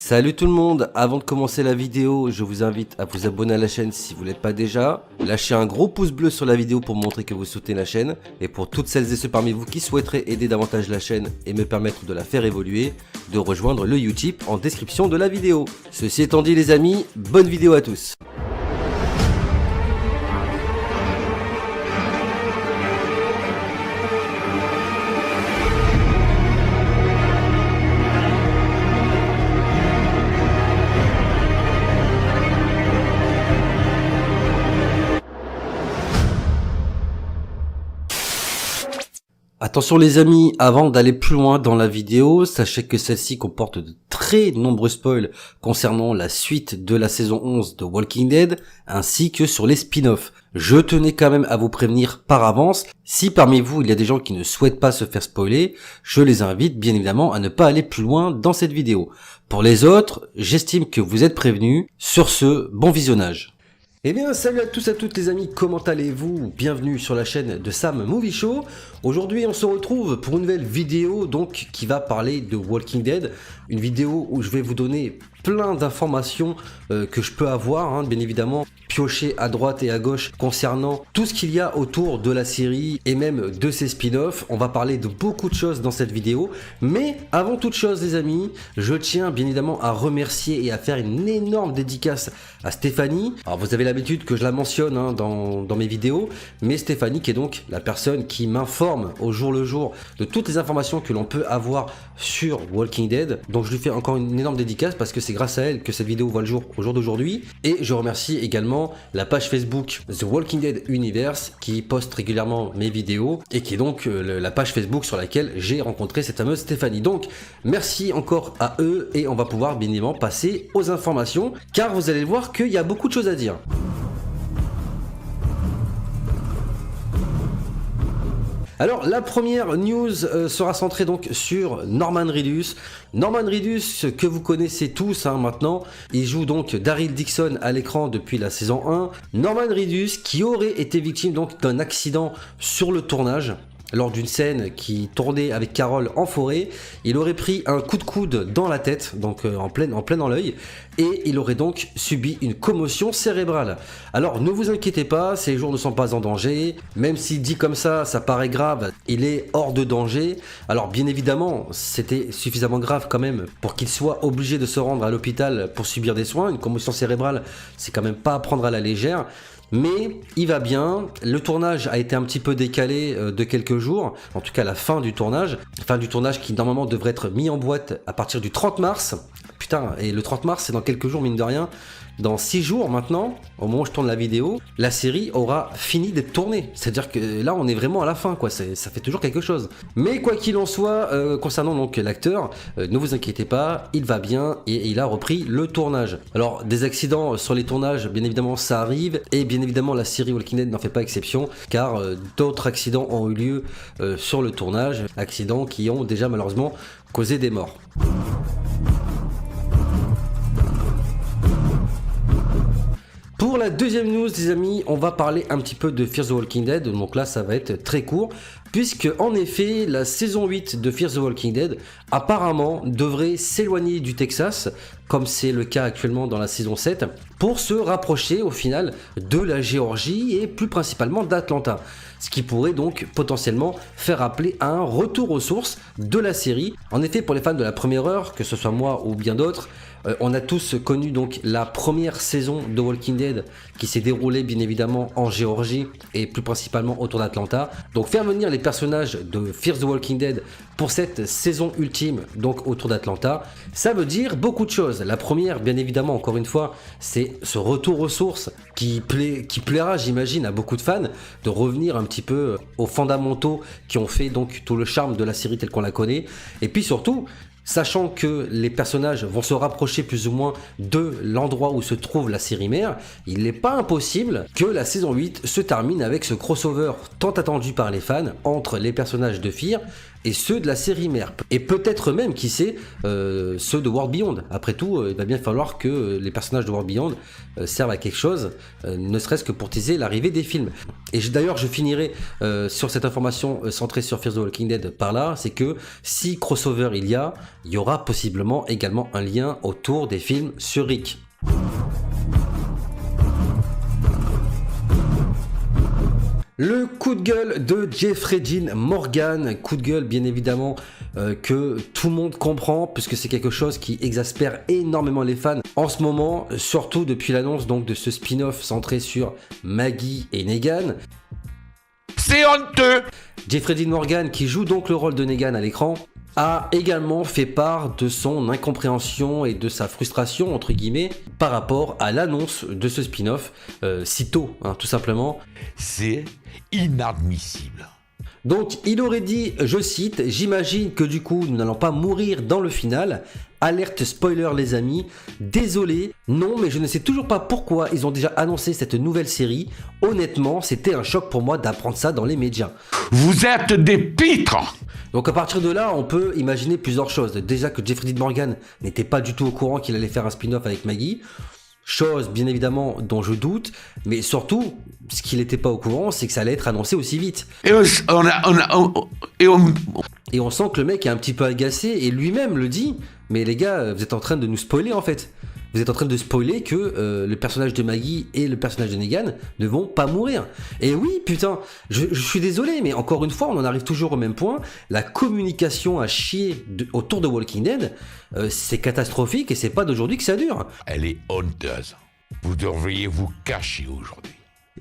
Salut tout le monde, avant de commencer la vidéo, je vous invite à vous abonner à la chaîne si vous ne l'êtes pas déjà. Lâchez un gros pouce bleu sur la vidéo pour montrer que vous soutenez la chaîne. Et pour toutes celles et ceux parmi vous qui souhaiteraient aider davantage la chaîne et me permettre de la faire évoluer, de rejoindre le Utip en description de la vidéo. Ceci étant dit les amis, bonne vidéo à tous. Attention les amis, avant d'aller plus loin dans la vidéo, sachez que celle-ci comporte de très nombreux spoils concernant la suite de la saison 11 de Walking Dead, ainsi que sur les spin-offs. Je tenais quand même à vous prévenir par avance, si parmi vous il y a des gens qui ne souhaitent pas se faire spoiler, je les invite bien évidemment à ne pas aller plus loin dans cette vidéo. Pour les autres, j'estime que vous êtes prévenus. Sur ce, bon visionnage. Eh bien salut à tous et à toutes les amis, comment allez-vous? Bienvenue sur la chaîne de Sam Movie Show. Aujourd'hui on se retrouve pour une nouvelle vidéo donc qui va parler de Walking Dead. Une vidéo où je vais vous donner plein d'informations que je peux avoir, bien évidemment, piocher à droite et à gauche concernant tout ce qu'il y a autour de la série et même de ses spin-offs. On va parler de beaucoup de choses dans cette vidéo, mais avant toute chose les amis, je tiens bien évidemment à remercier et à faire une énorme dédicace à Stéphanie. Alors vous avez l'habitude que je la mentionne dans mes vidéos, mais Stéphanie qui est donc la personne qui m'informe au jour le jour de toutes les informations que l'on peut avoir sur Walking Dead. Donc je lui fais encore une énorme dédicace parce que c'est grâce à elle que cette vidéo voit le jour au jour d'aujourd'hui. Et je remercie également la page Facebook The Walking Dead Universe qui poste régulièrement mes vidéos et qui est donc la page Facebook sur laquelle j'ai rencontré cette fameuse Stéphanie. Donc merci encore à eux et on va pouvoir bien évidemment passer aux informations car vous allez voir qu'il y a beaucoup de choses à dire. Alors la première news sera centrée donc sur Norman Reedus. Norman Reedus que vous connaissez tous maintenant, il joue donc Daryl Dixon à l'écran depuis la saison 1. Norman Reedus qui aurait été victime donc d'un accident sur le tournage. Lors d'une scène qui tournait avec Carol en forêt, il aurait pris un coup de coude dans la tête, donc en plein dans l'œil, et il aurait donc subi une commotion cérébrale. Alors ne vous inquiétez pas, ces jours ne sont pas en danger, même s'il dit comme ça paraît grave, il est hors de danger. Alors bien évidemment, c'était suffisamment grave quand même pour qu'il soit obligé de se rendre à l'hôpital pour subir des soins. Une commotion cérébrale, c'est quand même pas à prendre à la légère. Mais il va bien, le tournage a été un petit peu décalé de quelques jours, en tout cas la fin du tournage qui normalement devrait être mis en boîte à partir du 30 mars. Putain, et le 30 mars c'est dans quelques jours mine de rien. Dans 6 jours maintenant, au moment où je tourne la vidéo, la série aura fini d'être tournée. C'est-à-dire que là, on est vraiment à la fin, quoi. Ça fait toujours quelque chose. Mais quoi qu'il en soit, concernant donc l'acteur, ne vous inquiétez pas, il va bien et il a repris le tournage. Alors, des accidents sur les tournages, bien évidemment, ça arrive. Et bien évidemment, la série Walking Dead n'en fait pas exception, car d'autres accidents ont eu lieu sur le tournage. Accidents qui ont déjà malheureusement causé des morts. Pour la deuxième news les amis, on va parler un petit peu de Fear the Walking Dead, donc là ça va être très court, puisque en effet la saison 8 de Fear the Walking Dead apparemment devrait s'éloigner du Texas, comme c'est le cas actuellement dans la saison 7, pour se rapprocher au final de la Géorgie et plus principalement d'Atlanta. Ce qui pourrait donc potentiellement faire appeler à un retour aux sources de la série. En effet, pour les fans de la première heure, que ce soit moi ou bien d'autres, on a tous connu donc la première saison de Walking Dead qui s'est déroulée bien évidemment en Géorgie et plus principalement autour d'Atlanta. Donc faire venir les personnages de Fear the Walking Dead pour cette saison ultime donc autour d'Atlanta, ça veut dire beaucoup de choses. La première, bien évidemment, encore une fois, c'est ce retour aux sources qui plaira, j'imagine, à beaucoup de fans, de revenir un petit peu aux fondamentaux qui ont fait donc tout le charme de la série telle qu'on la connaît. Et puis surtout, sachant que les personnages vont se rapprocher plus ou moins de l'endroit où se trouve la série mère, il n'est pas impossible que la saison 8 se termine avec ce crossover tant attendu par les fans entre les personnages de Fear et ceux de la série mère. Et peut-être même, qui sait, ceux de World Beyond. Après tout, il va bien falloir que les personnages de World Beyond servent à quelque chose, ne serait-ce que pour teaser l'arrivée des films. Et d'ailleurs, je finirai sur cette information centrée sur Fear the Walking Dead par là, c'est que si crossover il y aura possiblement également un lien autour des films sur Rick. Le coup de gueule de Jeffrey Dean Morgan, coup de gueule bien évidemment que tout le monde comprend puisque c'est quelque chose qui exaspère énormément les fans en ce moment, surtout depuis l'annonce donc de ce spin-off centré sur Maggie et Negan. C'est honteux! Jeffrey Dean Morgan, qui joue donc le rôle de Negan à l'écran, a également fait part de son incompréhension et de sa frustration, entre guillemets, par rapport à l'annonce de ce spin-off, si tôt, hein, tout simplement. C'est inadmissible. Donc, il aurait dit, je cite, « J'imagine que du coup, nous n'allons pas mourir dans le final. Alerte spoiler les amis. Désolé, non, mais je ne sais toujours pas pourquoi ils ont déjà annoncé cette nouvelle série. Honnêtement, c'était un choc pour moi d'apprendre ça dans les médias. » Vous êtes des pitres! Donc à partir de là, on peut imaginer plusieurs choses. Déjà que Jeffrey Dean Morgan n'était pas du tout au courant qu'il allait faire un spin-off avec Maggie. Chose bien évidemment dont je doute, mais surtout, ce qu'il n'était pas au courant, c'est que ça allait être annoncé aussi vite. Et on sent que le mec est un petit peu agacé et lui-même le dit. Mais les gars, vous êtes en train de nous spoiler en fait. Vous êtes en train de spoiler que le personnage de Maggie et le personnage de Negan ne vont pas mourir. Et oui, putain, je suis désolé, mais encore une fois, on en arrive toujours au même point. La communication à chier autour de Walking Dead, c'est catastrophique et c'est pas d'aujourd'hui que ça dure. Elle est honteuse. Vous devriez vous cacher aujourd'hui.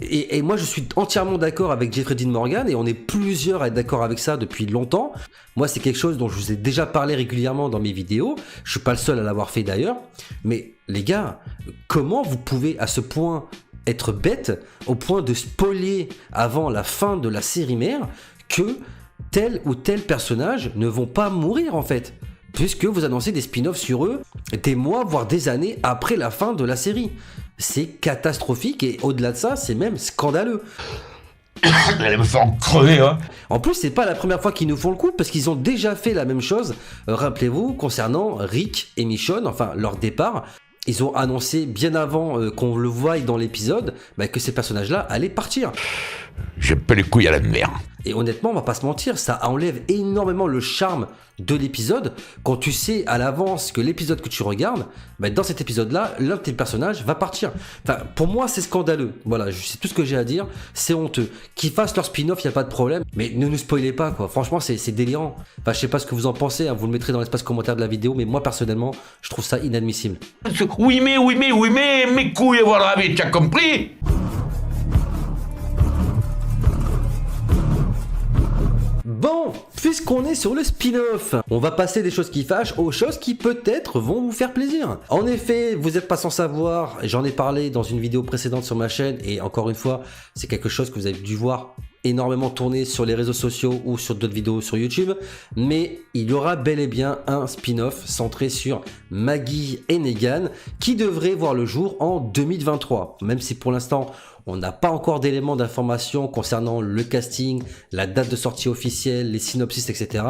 Et moi je suis entièrement d'accord avec Jeffrey Dean Morgan et on est plusieurs à être d'accord avec ça depuis longtemps. Moi c'est quelque chose dont je vous ai déjà parlé régulièrement dans mes vidéos, je suis pas le seul à l'avoir fait d'ailleurs, mais les gars, comment vous pouvez à ce point être bête au point de spoiler avant la fin de la série mère que tel ou tel personnage ne vont pas mourir en fait, puisque vous annoncez des spin-offs sur eux des mois voire des années après la fin de la série. C'est catastrophique et au-delà de ça, c'est même scandaleux. Elle me fait en crever, hein. En plus, c'est pas la première fois qu'ils nous font le coup parce qu'ils ont déjà fait la même chose. Rappelez-vous, concernant Rick et Michonne, enfin leur départ, ils ont annoncé bien avant qu'on le voie dans l'épisode que ces personnages-là allaient partir. J'ai pas les couilles à la mer. Et honnêtement, on va pas se mentir, ça enlève énormément le charme de l'épisode quand tu sais à l'avance que l'épisode que tu regardes, dans cet épisode-là, l'un de tes personnages va partir. Enfin, pour moi, c'est scandaleux. Voilà, c'est tout ce que j'ai à dire. C'est honteux. Qu'ils fassent leur spin-off, y a pas de problème. Mais ne nous spoilez pas, quoi. Franchement, c'est délirant. Enfin, je sais pas ce que vous en pensez. Hein, vous le mettrez dans l'espace commentaire de la vidéo. Mais moi, personnellement, je trouve ça inadmissible. Oui, mais, mes couilles, voilà, tu as compris? Bon, puisqu'on est sur le spin-off, on va passer des choses qui fâchent aux choses qui peut-être vont vous faire plaisir. En effet, vous n'êtes pas sans savoir, j'en ai parlé dans une vidéo précédente sur ma chaîne, et encore une fois, c'est quelque chose que vous avez dû voir énormément tourner sur les réseaux sociaux ou sur d'autres vidéos sur YouTube, mais il y aura bel et bien un spin-off centré sur Maggie et Negan qui devrait voir le jour en 2023, même si pour l'instant on n'a pas encore d'éléments d'information concernant le casting, la date de sortie officielle, les synopsis, etc.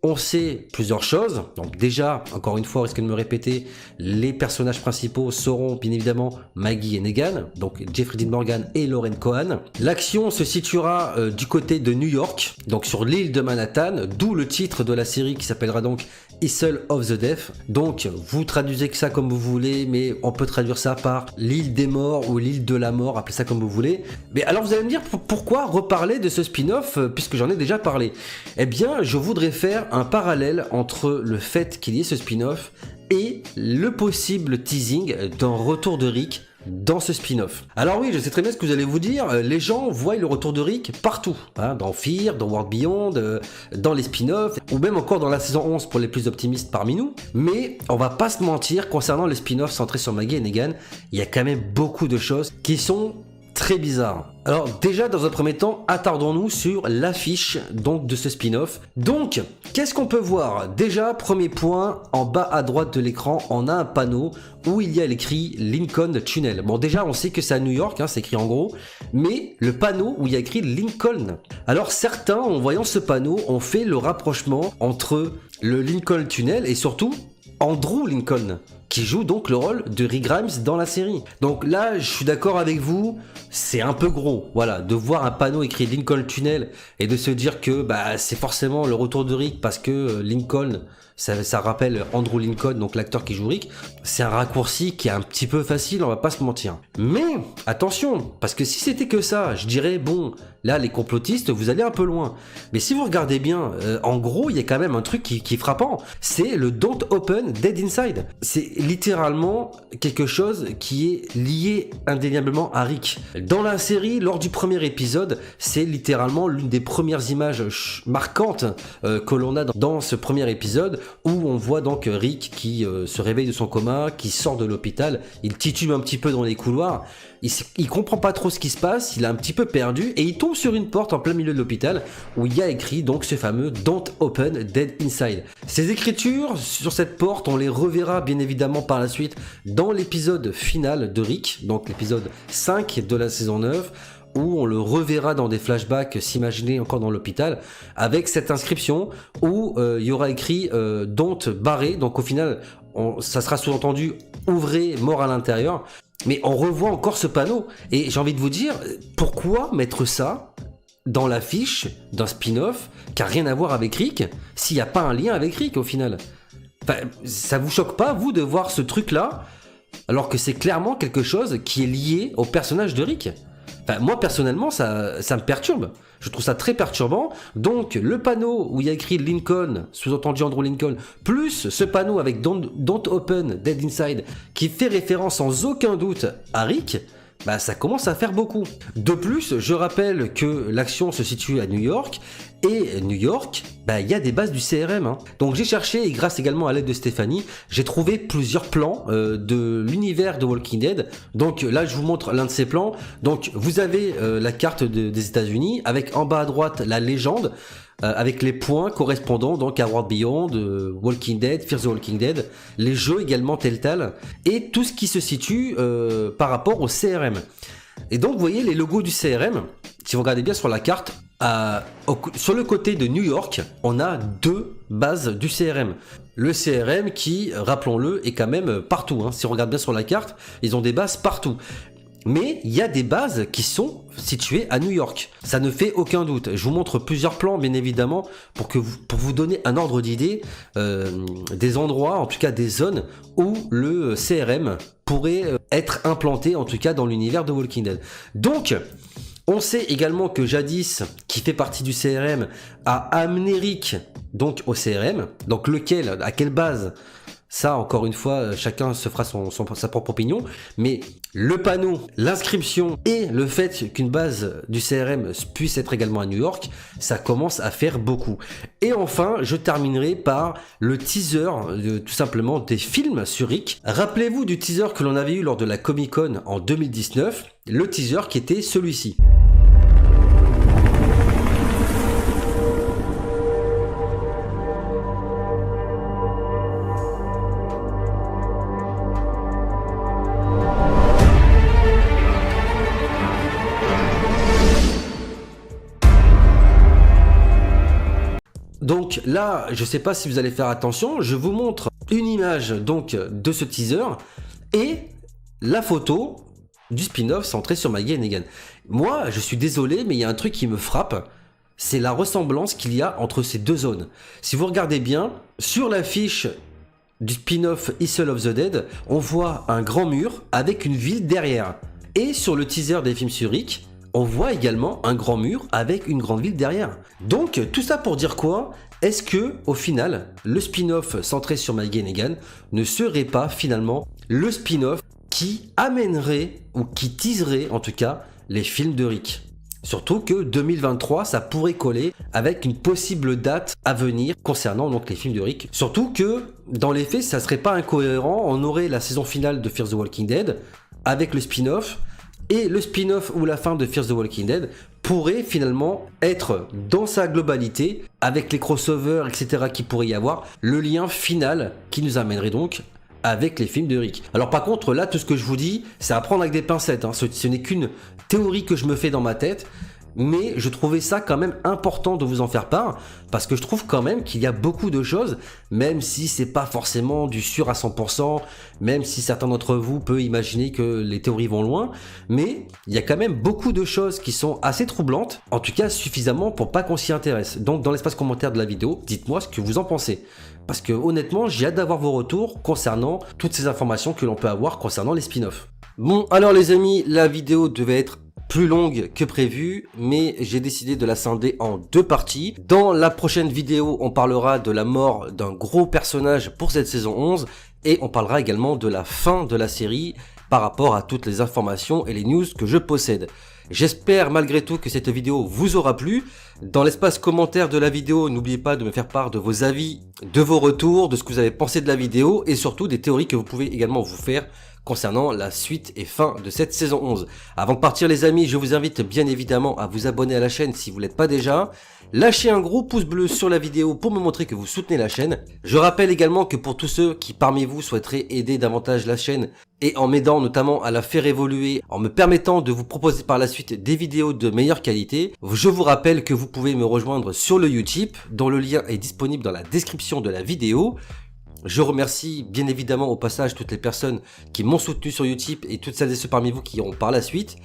On sait plusieurs choses. Donc déjà, encore une fois, risque de me répéter, les personnages principaux seront bien évidemment Maggie et Negan, donc Jeffrey Dean Morgan et Lauren Cohan. L'action se situera du côté de New York, donc sur l'île de Manhattan, d'où le titre de la série qui s'appellera donc Isle of the Dead. Donc vous traduisez que ça comme vous voulez, mais on peut traduire ça par l'île des morts ou l'île de la mort, appelez ça comme vous voulez. Mais alors vous allez me dire pourquoi reparler de ce spin-off puisque j'en ai déjà parlé. Eh bien je voudrais faire un parallèle entre le fait qu'il y ait ce spin-off et le possible teasing d'un retour de Rick dans ce spin-off. Alors oui, je sais très bien ce que vous allez vous dire, les gens voient le retour de Rick partout, hein, dans Fear, dans World Beyond, dans les spin-offs, ou même encore dans la saison 11 pour les plus optimistes parmi nous, mais on va pas se mentir, concernant les spin-offs centrés sur Maggie et Negan, il y a quand même beaucoup de choses qui sont très bizarre. Alors déjà dans un premier temps, attardons-nous sur l'affiche donc de ce spin-off. Donc, qu'est-ce qu'on peut voir? Déjà, premier point, en bas à droite de l'écran, on a un panneau où il y a écrit Lincoln Tunnel. Bon déjà, on sait que c'est à New York, hein, c'est écrit en gros, mais le panneau où il y a écrit Lincoln. Alors certains, en voyant ce panneau, ont fait le rapprochement entre le Lincoln Tunnel et surtout Andrew Lincoln, qui joue donc le rôle de Rick Grimes dans la série. Donc là, je suis d'accord avec vous, c'est un peu gros, voilà, de voir un panneau écrit Lincoln Tunnel et de se dire que c'est forcément le retour de Rick parce que Lincoln, ça rappelle Andrew Lincoln, donc l'acteur qui joue Rick. C'est un raccourci qui est un petit peu facile, on va pas se mentir. Mais attention, parce que si c'était que ça, je dirais bon, là les complotistes, vous allez un peu loin. Mais si vous regardez bien, en gros, il y a quand même un truc qui est frappant, c'est le Don't Open Dead Inside. C'est littéralement quelque chose qui est lié indéniablement à Rick. Dans la série, lors du premier épisode, c'est littéralement l'une des premières images marquantes que l'on a dans ce premier épisode, où on voit donc Rick qui se réveille de son coma, qui sort de l'hôpital, il titube un petit peu dans les couloirs, il comprend pas trop ce qui se passe, il est un petit peu perdu et il tombe sur une porte en plein milieu de l'hôpital où il y a écrit donc ce fameux Don't Open Dead Inside. Ces écritures sur cette porte, on les reverra bien évidemment par la suite dans l'épisode final de Rick, donc l'épisode 5 de la saison 9, où on le reverra dans des flashbacks, s'imaginer encore dans l'hôpital, avec cette inscription où il y aura écrit Don't barré, donc au final ça sera sous-entendu ouvrez, mort à l'intérieur. Mais on revoit encore ce panneau et j'ai envie de vous dire, pourquoi mettre ça dans l'affiche d'un spin-off qui a rien à voir avec Rick s'il n'y a pas un lien avec Rick au final? Enfin, ça vous choque pas vous de voir ce truc là alors que c'est clairement quelque chose qui est lié au personnage de Rick? Enfin, moi personnellement ça me perturbe, je trouve ça très perturbant. Donc le panneau où il y a écrit Lincoln, sous-entendu Andrew Lincoln, plus ce panneau avec Don't Open Dead Inside qui fait référence sans aucun doute à Rick, ça commence à faire beaucoup. De plus, je rappelle que l'action se situe à New York, et New York, il y a des bases du CRM. Hein. Donc j'ai cherché, et grâce également à l'aide de Stéphanie, j'ai trouvé plusieurs plans de l'univers de Walking Dead. Donc là, je vous montre l'un de ces plans. Donc vous avez la carte des États-Unis, avec en bas à droite la légende, avec les points correspondant donc à World Beyond, Walking Dead, Fear the Walking Dead, les jeux également Telltale, et tout ce qui se situe par rapport au CRM. Et donc vous voyez les logos du CRM, si vous regardez bien sur la carte, sur le côté de New York, on a deux bases du CRM. Le CRM qui, rappelons-le, est quand même partout. Hein. Si on regarde bien sur la carte, ils ont des bases partout. Mais il y a des bases qui sont situées à New York. Ça ne fait aucun doute. Je vous montre plusieurs plans, bien évidemment, pour vous donner un ordre d'idée des endroits, en tout cas des zones où le CRM pourrait être implanté, en tout cas dans l'univers de Walking Dead. Donc, on sait également que Jadis, qui fait partie du CRM, a amené Rick donc au CRM. Donc lequel, à quelle base? Ça, encore une fois, chacun se fera sa propre opinion. Mais le panneau, l'inscription et le fait qu'une base du CRM puisse être également à New York, ça commence à faire beaucoup. Et enfin, je terminerai par le teaser, tout simplement, des films sur Rick. Rappelez-vous du teaser que l'on avait eu lors de la Comic-Con en 2019, le teaser qui était celui-ci. Donc là, je sais pas si vous allez faire attention, je vous montre une image donc de ce teaser et la photo du spin-off centré sur Maggie et Negan. Moi, je suis désolé, mais il y a un truc qui me frappe, c'est la ressemblance qu'il y a entre ces deux zones. Si vous regardez bien, sur l'affiche du spin-off Isle of the Dead, on voit un grand mur avec une ville derrière. Et sur le teaser des films sur Rick, on voit également un grand mur avec une grande ville derrière. Donc tout ça pour dire quoi? Est-ce que au final, le spin-off centré sur Maggie et Negan ne serait pas finalement le spin-off qui amènerait ou qui teaserait en tout cas les films de Rick? Surtout que 2023, ça pourrait coller avec une possible date à venir concernant donc les films de Rick. Surtout que dans les faits, ça serait pas incohérent. On aurait la saison finale de Fear the Walking Dead avec le spin-off et le spin-off ou la fin de Fear the Walking Dead pourrait finalement être dans sa globalité, avec les crossovers, etc. qui pourrait y avoir, le lien final qui nous amènerait donc avec les films de Rick. Alors par contre, là, tout ce que je vous dis, c'est à prendre avec des pincettes, hein. Ce n'est qu'une théorie que je me fais dans ma tête, mais je trouvais ça quand même important de vous en faire part, parce que je trouve quand même qu'il y a beaucoup de choses, même si c'est pas forcément du sûr à 100%, même si certains d'entre vous peuvent imaginer que les théories vont loin, mais il y a quand même beaucoup de choses qui sont assez troublantes, en tout cas suffisamment pour pas qu'on s'y intéresse. Donc dans l'espace commentaire de la vidéo, dites-moi ce que vous en pensez. Parce que honnêtement, j'ai hâte d'avoir vos retours concernant toutes ces informations que l'on peut avoir concernant les spin-offs. Bon, alors les amis, la vidéo devait être plus longue que prévu, mais j'ai décidé de la scinder en 2 parties. Dans la prochaine vidéo, on parlera de la mort d'un gros personnage pour cette saison 11, et on parlera également de la fin de la série par rapport à toutes les informations et les news que je possède. J'espère malgré tout que cette vidéo vous aura plu. Dans l'espace commentaire de la vidéo, n'oubliez pas de me faire part de vos avis, de vos retours, de ce que vous avez pensé de la vidéo et surtout des théories que vous pouvez également vous faire concernant la suite et fin de cette saison 11. Avant de partir les amis, je vous invite bien évidemment à vous abonner à la chaîne si vous ne l'êtes pas déjà. Lâchez un gros pouce bleu sur la vidéo pour me montrer que vous soutenez la chaîne. Je rappelle également que pour tous ceux qui parmi vous souhaiteraient aider davantage la chaîne et en m'aidant notamment à la faire évoluer, en me permettant de vous proposer par la suite des vidéos de meilleure qualité, je vous rappelle que vous pouvez me rejoindre sur le Utip, dont le lien est disponible dans la description de la vidéo. Je remercie bien évidemment au passage toutes les personnes qui m'ont soutenu sur Utip et toutes celles et ceux parmi vous qui iront par la suite.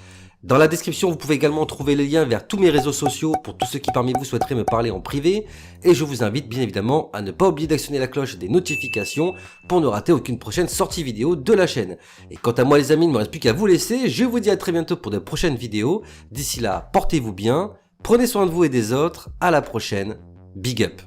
Dans la description, vous pouvez également trouver les liens vers tous mes réseaux sociaux pour tous ceux qui parmi vous souhaiteraient me parler en privé. Et je vous invite bien évidemment à ne pas oublier d'actionner la cloche des notifications pour ne rater aucune prochaine sortie vidéo de la chaîne. Et quant à moi les amis, il ne me reste plus qu'à vous laisser. Je vous dis à très bientôt pour de prochaines vidéos. D'ici là, portez-vous bien, prenez soin de vous et des autres. À la prochaine. Big up.